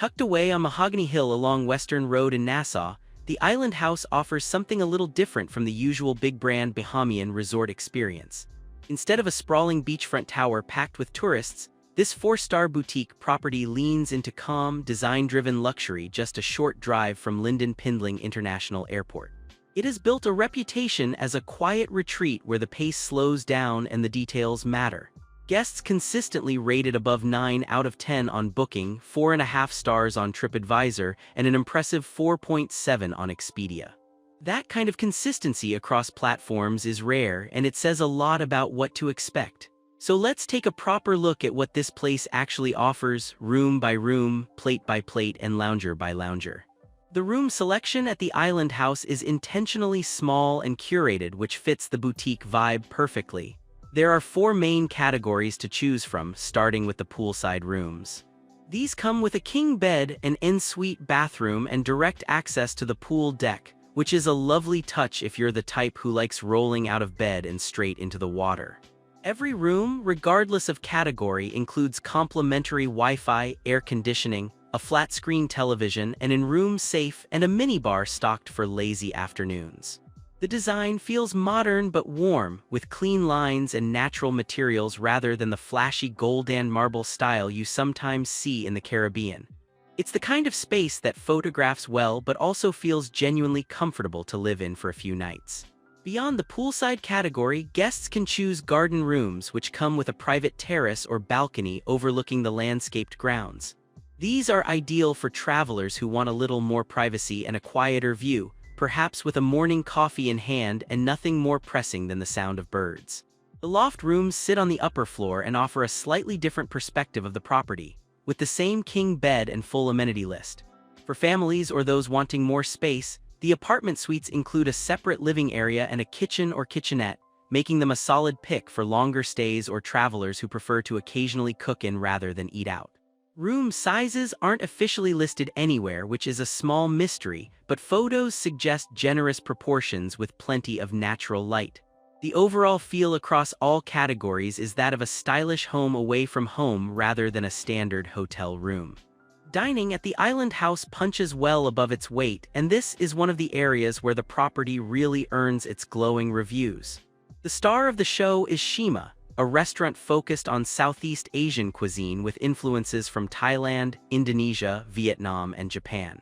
Tucked away on Mahogany Hill along Western Road in Nassau, the Island House offers something a little different from the usual big-brand Bahamian resort experience. Instead of a sprawling beachfront tower packed with tourists, this four-star boutique property leans into calm, design-driven luxury just a short drive from Lynden Pindling International Airport. It has built a reputation as a quiet retreat where the pace slows down and the details matter. Guests consistently rated above 9 out of 10 on Booking, 4.5 stars on TripAdvisor, and an impressive 4.7 on Expedia. That kind of consistency across platforms is rare, and it says a lot about what to expect. So let's take a proper look at what this place actually offers, room by room, plate by plate, and lounger by lounger. The room selection at the Island House is intentionally small and curated, which fits the boutique vibe perfectly. There are 4 main categories to choose from, starting with the poolside rooms. These come with a king bed, an en-suite bathroom, and direct access to the pool deck, which is a lovely touch if you're the type who likes rolling out of bed and straight into the water. Every room, regardless of category, includes complimentary Wi-Fi, air conditioning, a flat-screen television, an in-room safe, and a minibar stocked for lazy afternoons. The design feels modern but warm, with clean lines and natural materials rather than the flashy gold and marble style you sometimes see in the Caribbean. It's the kind of space that photographs well but also feels genuinely comfortable to live in for a few nights. Beyond the poolside category, guests can choose garden rooms, which come with a private terrace or balcony overlooking the landscaped grounds. These are ideal for travelers who want a little more privacy and a quieter view, perhaps with a morning coffee in hand and nothing more pressing than the sound of birds. The loft rooms sit on the upper floor and offer a slightly different perspective of the property, with the same king bed and full amenity list. For families or those wanting more space, the apartment suites include a separate living area and a kitchen or kitchenette, making them a solid pick for longer stays or travelers who prefer to occasionally cook in rather than eat out. Room sizes aren't officially listed anywhere, which is a small mystery, but photos suggest generous proportions with plenty of natural light. The overall feel across all categories is that of a stylish home away from home rather than a standard hotel room. Dining at the Island House punches well above its weight, and this is one of the areas where the property really earns its glowing reviews. The star of the show is Shima, a restaurant focused on Southeast Asian cuisine with influences from Thailand, Indonesia, Vietnam, and Japan.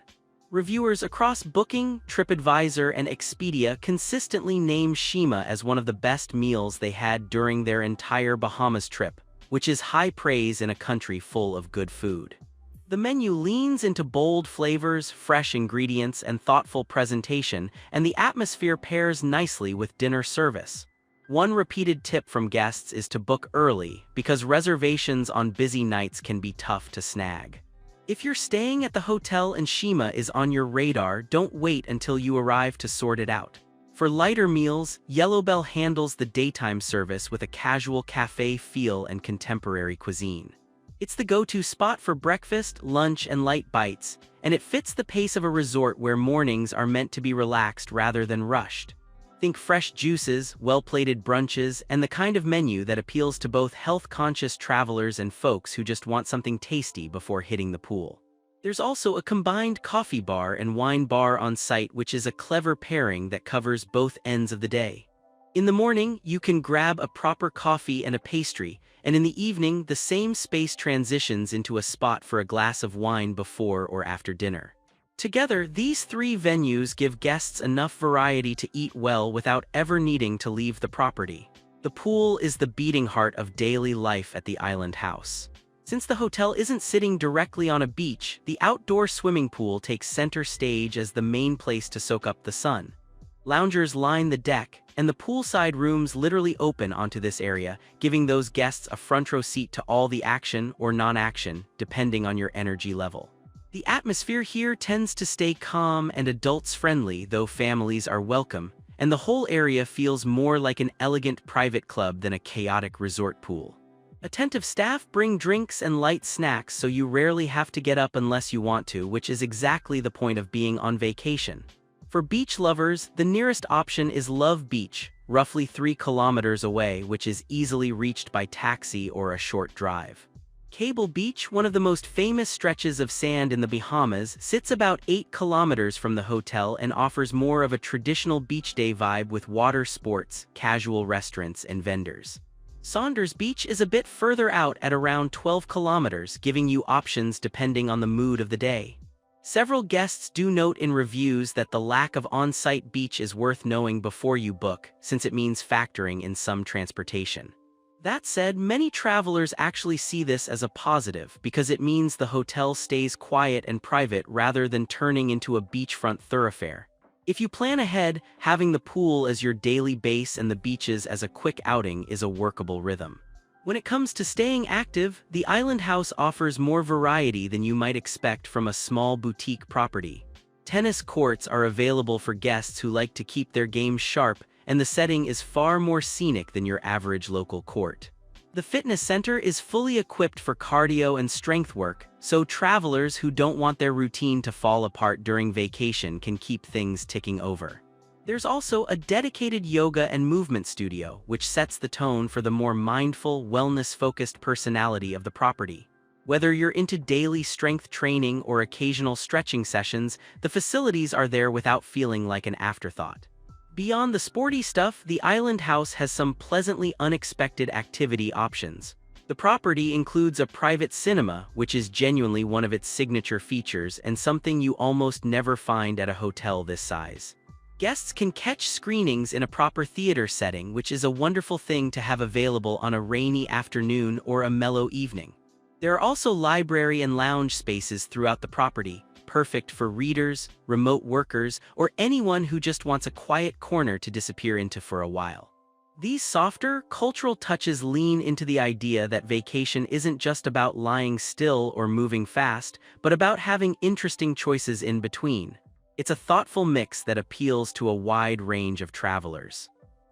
Reviewers across Booking, TripAdvisor, and Expedia consistently name Shima as one of the best meals they had during their entire Bahamas trip, which is high praise in a country full of good food. The menu leans into bold flavors, fresh ingredients, and thoughtful presentation, and the atmosphere pairs nicely with dinner service. One repeated tip from guests is to book early, because reservations on busy nights can be tough to snag. If you're staying at the hotel and Shima is on your radar, don't wait until you arrive to sort it out. For lighter meals, Yellowbell handles the daytime service with a casual cafe feel and contemporary cuisine. It's the go-to spot for breakfast, lunch, and light bites, and it fits the pace of a resort where mornings are meant to be relaxed rather than rushed. Think fresh juices, well-plated brunches, and the kind of menu that appeals to both health-conscious travelers and folks who just want something tasty before hitting the pool. There's also a combined coffee bar and wine bar on site, which is a clever pairing that covers both ends of the day. In the morning, you can grab a proper coffee and a pastry, and in the evening, the same space transitions into a spot for a glass of wine before or after dinner. Together, these 3 venues give guests enough variety to eat well without ever needing to leave the property. The pool is the beating heart of daily life at the Island House. Since the hotel isn't sitting directly on a beach, the outdoor swimming pool takes center stage as the main place to soak up the sun. Loungers line the deck, and the poolside rooms literally open onto this area, giving those guests a front row seat to all the action or non-action, depending on your energy level. The atmosphere here tends to stay calm and adults-friendly, though families are welcome, and the whole area feels more like an elegant private club than a chaotic resort pool. Attentive staff bring drinks and light snacks, so you rarely have to get up unless you want to, which is exactly the point of being on vacation. For beach lovers, the nearest option is Love Beach, roughly 3 kilometers away, which is easily reached by taxi or a short drive. Cable Beach, one of the most famous stretches of sand in the Bahamas, sits about 8 kilometers from the hotel and offers more of a traditional beach day vibe with water sports, casual restaurants, and vendors. Saunders Beach is a bit further out at around 12 kilometers, giving you options depending on the mood of the day. Several guests do note in reviews that the lack of on-site beach is worth knowing before you book, since it means factoring in some transportation. That said, many travelers actually see this as a positive because it means the hotel stays quiet and private rather than turning into a beachfront thoroughfare. If you plan ahead, having the pool as your daily base and the beaches as a quick outing is a workable rhythm. When it comes to staying active, the Island House offers more variety than you might expect from a small boutique property. Tennis courts are available for guests who like to keep their game sharp, and the setting is far more scenic than your average local court. The fitness center is fully equipped for cardio and strength work, so travelers who don't want their routine to fall apart during vacation can keep things ticking over. There's also a dedicated yoga and movement studio, which sets the tone for the more mindful, wellness-focused personality of the property. Whether you're into daily strength training or occasional stretching sessions, the facilities are there without feeling like an afterthought. Beyond the sporty stuff, the Island House has some pleasantly unexpected activity options. The property includes a private cinema, which is genuinely one of its signature features and something you almost never find at a hotel this size. Guests can catch screenings in a proper theater setting, which is a wonderful thing to have available on a rainy afternoon or a mellow evening. There are also library and lounge spaces throughout the property, perfect for readers, remote workers, or anyone who just wants a quiet corner to disappear into for a while. These softer, cultural touches lean into the idea that vacation isn't just about lying still or moving fast, but about having interesting choices in between. It's a thoughtful mix that appeals to a wide range of travelers.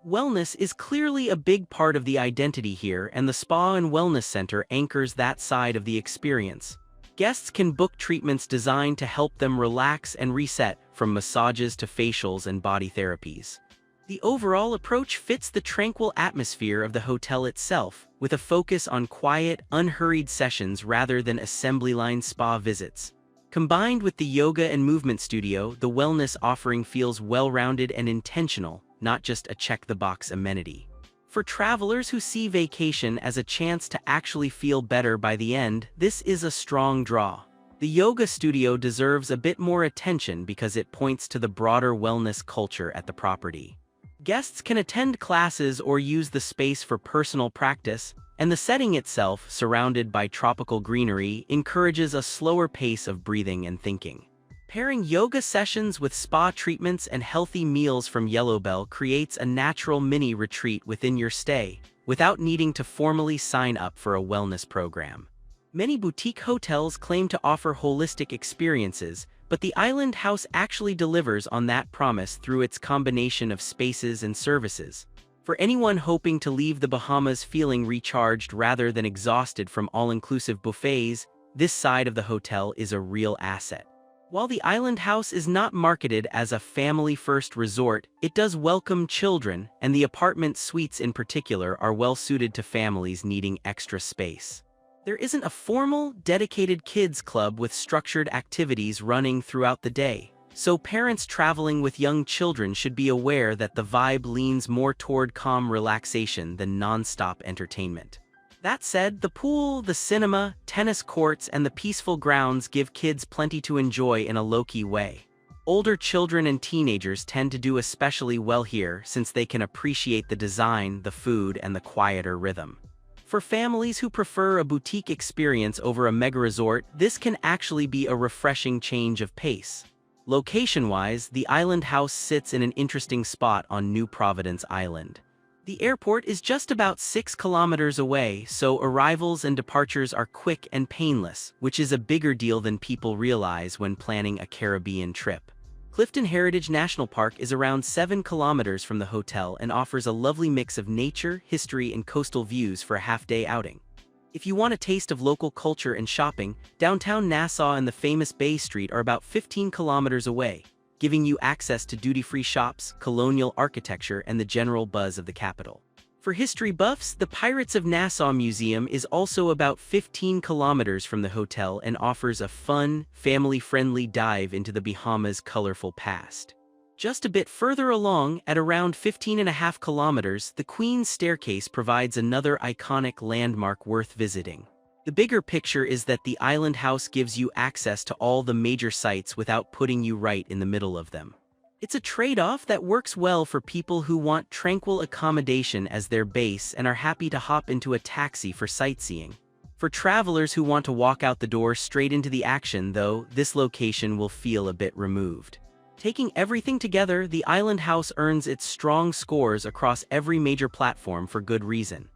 Wellness is clearly a big part of the identity here, and the Spa and Wellness Center anchors that side of the experience. Guests can book treatments designed to help them relax and reset, from massages to facials and body therapies. The overall approach fits the tranquil atmosphere of the hotel itself, with a focus on quiet, unhurried sessions rather than assembly-line spa visits. Combined with the yoga and movement studio, the wellness offering feels well-rounded and intentional, not just a check-the-box amenity. For travelers who see vacation as a chance to actually feel better by the end, this is a strong draw. The yoga studio deserves a bit more attention because it points to the broader wellness culture at the property. Guests can attend classes or use the space for personal practice, and the setting itself, surrounded by tropical greenery, encourages a slower pace of breathing and thinking. Pairing yoga sessions with spa treatments and healthy meals from Yellowbell creates a natural mini-retreat within your stay, without needing to formally sign up for a wellness program. Many boutique hotels claim to offer holistic experiences, but the Island House actually delivers on that promise through its combination of spaces and services. For anyone hoping to leave the Bahamas feeling recharged rather than exhausted from all-inclusive buffets, this side of the hotel is a real asset. While the Island House is not marketed as a family-first resort, it does welcome children, and the apartment suites in particular are well-suited to families needing extra space. There isn't a formal, dedicated kids club with structured activities running throughout the day, so parents traveling with young children should be aware that the vibe leans more toward calm relaxation than non-stop entertainment. That said, the pool, the cinema, tennis courts, and the peaceful grounds give kids plenty to enjoy in a low-key way. Older children and teenagers tend to do especially well here since they can appreciate the design, the food, and the quieter rhythm. For families who prefer a boutique experience over a mega-resort, this can actually be a refreshing change of pace. Location-wise, the Island House sits in an interesting spot on New Providence Island. The airport is just about 6 kilometers away, so arrivals and departures are quick and painless, which is a bigger deal than people realize when planning a Caribbean trip. Clifton Heritage National Park is around 7 kilometers from the hotel and offers a lovely mix of nature, history, and coastal views for a half-day outing. If you want a taste of local culture and shopping, downtown Nassau and the famous Bay Street are about 15 kilometers away, giving you access to duty-free shops, colonial architecture, and the general buzz of the capital. For history buffs, the Pirates of Nassau Museum is also about 15 kilometers from the hotel and offers a fun, family-friendly dive into the Bahamas' colorful past. Just a bit further along, at around 15.5 kilometers, the Queen's Staircase provides another iconic landmark worth visiting. The bigger picture is that the island house gives you access to all the major sites without putting you right in the middle of them. It's a trade-off that works well for people who want tranquil accommodation as their base and are happy to hop into a taxi for sightseeing. For travelers who want to walk out the door straight into the action, though, this location will feel a bit removed. Taking everything together, the island house earns its strong scores across every major platform for good reason.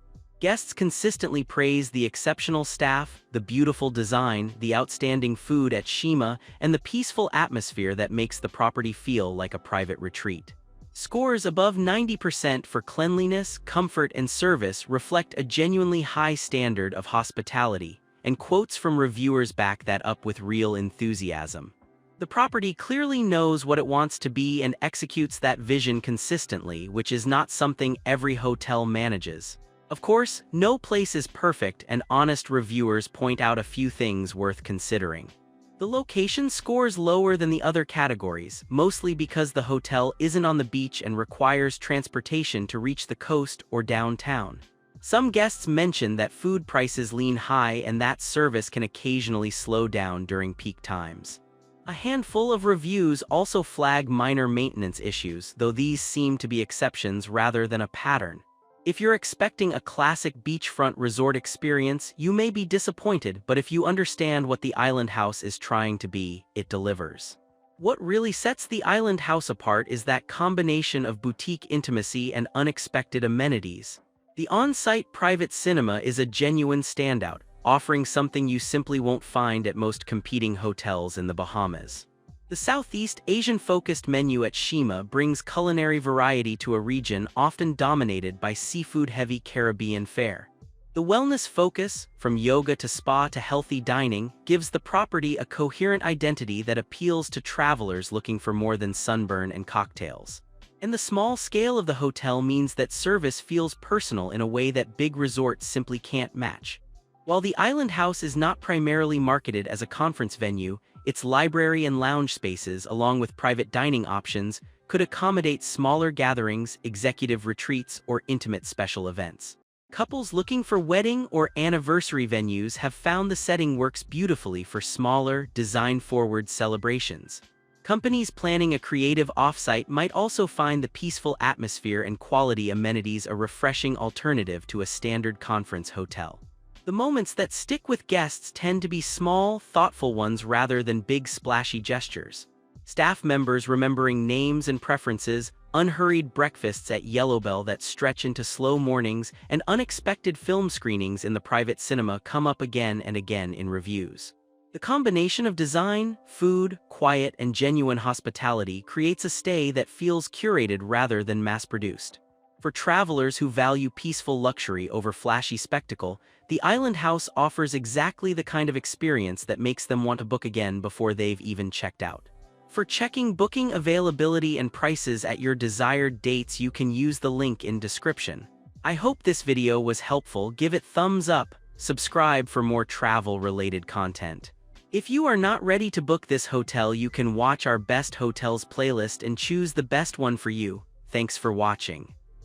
Guests consistently praise the exceptional staff, the beautiful design, the outstanding food at Shima, and the peaceful atmosphere that makes the property feel like a private retreat. Scores above 90% for cleanliness, comfort, and service reflect a genuinely high standard of hospitality, and quotes from reviewers back that up with real enthusiasm. The property clearly knows what it wants to be and executes that vision consistently, which is not something every hotel manages. Of course, no place is perfect, and honest reviewers point out a few things worth considering. The location scores lower than the other categories, mostly because the hotel isn't on the beach and requires transportation to reach the coast or downtown. Some guests mention that food prices lean high and that service can occasionally slow down during peak times. A handful of reviews also flag minor maintenance issues, though these seem to be exceptions rather than a pattern. If you're expecting a classic beachfront resort experience, you may be disappointed, but if you understand what the island house is trying to be, it delivers. What really sets the island house apart is that combination of boutique intimacy and unexpected amenities. The on-site private cinema is a genuine standout, offering something you simply won't find at most competing hotels in the Bahamas. The Southeast Asian-focused menu at Shima brings culinary variety to a region often dominated by seafood-heavy Caribbean fare. The wellness focus, from yoga to spa to healthy dining, gives the property a coherent identity that appeals to travelers looking for more than sunburn and cocktails. And the small scale of the hotel means that service feels personal in a way that big resorts simply can't match. While the island house is not primarily marketed as a conference venue, its library and lounge spaces, along with private dining options, could accommodate smaller gatherings, executive retreats, or intimate special events. Couples looking for wedding or anniversary venues have found the setting works beautifully for smaller, design-forward celebrations. Companies planning a creative offsite might also find the peaceful atmosphere and quality amenities a refreshing alternative to a standard conference hotel. The moments that stick with guests tend to be small, thoughtful ones rather than big splashy gestures. Staff members remembering names and preferences, unhurried breakfasts at Yellowbell that stretch into slow mornings, and unexpected film screenings in the private cinema come up again and again in reviews. The combination of design, food, quiet, and genuine hospitality creates a stay that feels curated rather than mass-produced. For travelers who value peaceful luxury over flashy spectacle, the island house offers exactly the kind of experience that makes them want to book again before they've even checked out. For checking booking availability and prices at your desired dates, you can use the link in description. I hope this video was helpful. Give it thumbs up, subscribe for more travel-related content. If you are not ready to book this hotel, you can watch our best hotels playlist and choose the best one for you. Thanks for watching.